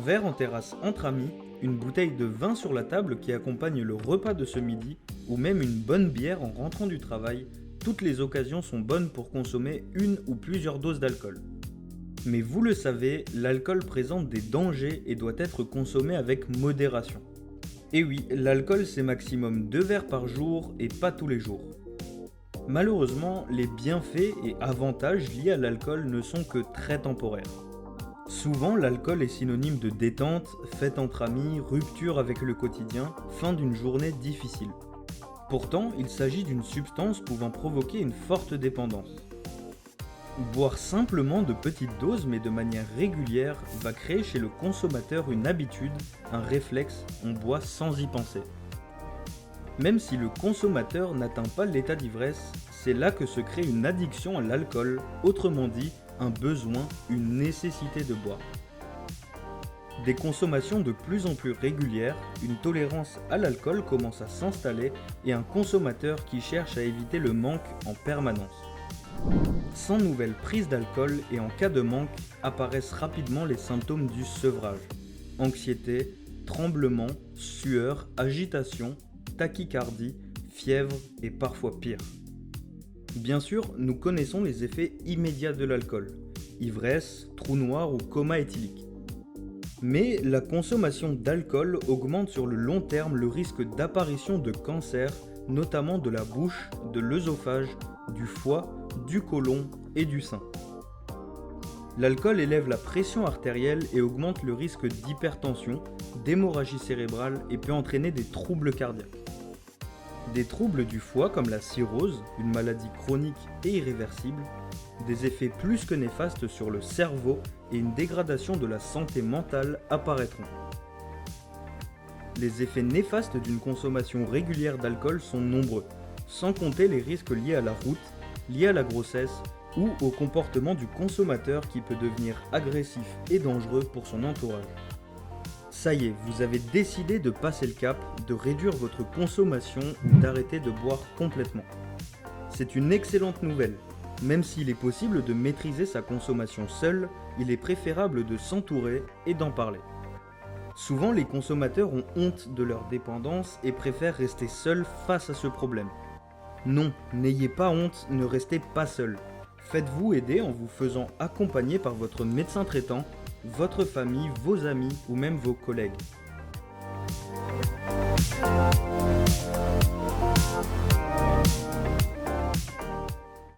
verre en terrasse entre amis, une bouteille de vin sur la table qui accompagne le repas de ce midi, ou même une bonne bière en rentrant du travail, toutes les occasions sont bonnes pour consommer une ou plusieurs doses d'alcool. Mais vous le savez, l'alcool présente des dangers et doit être consommé avec modération. Et oui, l'alcool c'est maximum 2 verres par jour et pas tous les jours. Malheureusement, les bienfaits et avantages liés à l'alcool ne sont que très temporaires. Souvent, l'alcool est synonyme de détente, fête entre amis, rupture avec le quotidien, fin d'une journée difficile. Pourtant, il s'agit d'une substance pouvant provoquer une forte dépendance. Boire simplement de petites doses mais de manière régulière va créer chez le consommateur une habitude, un réflexe, on boit sans y penser. Même si le consommateur n'atteint pas l'état d'ivresse, c'est là que se crée une addiction à l'alcool, autrement dit, un besoin, une nécessité de boire. Des consommations de plus en plus régulières, une tolérance à l'alcool commence à s'installer et un consommateur qui cherche à éviter le manque en permanence. Sans nouvelle prise d'alcool et en cas de manque, apparaissent rapidement les symptômes du sevrage. Anxiété, tremblement, sueur, agitation, tachycardie, fièvre et parfois pire. Bien sûr, nous connaissons les effets immédiats de l'alcool, ivresse, trou noir ou coma éthylique. Mais la consommation d'alcool augmente sur le long terme le risque d'apparition de cancers, notamment de la bouche, de l'œsophage, du foie, du côlon et du sein. L'alcool élève la pression artérielle et augmente le risque d'hypertension, d'hémorragie cérébrale et peut entraîner des troubles cardiaques. Des troubles du foie comme la cirrhose, une maladie chronique et irréversible, des effets plus que néfastes sur le cerveau et une dégradation de la santé mentale apparaîtront. Les effets néfastes d'une consommation régulière d'alcool sont nombreux, sans compter les risques liés à la route, liés à la grossesse ou au comportement du consommateur qui peut devenir agressif et dangereux pour son entourage. Ça y est, vous avez décidé de passer le cap, de réduire votre consommation ou d'arrêter de boire complètement. C'est une excellente nouvelle. Même s'il est possible de maîtriser sa consommation seul, il est préférable de s'entourer et d'en parler. Souvent, les consommateurs ont honte de leur dépendance et préfèrent rester seuls face à ce problème. Non, n'ayez pas honte, ne restez pas seul. Faites-vous aider en vous faisant accompagner par votre médecin traitant, votre famille, vos amis ou même vos collègues.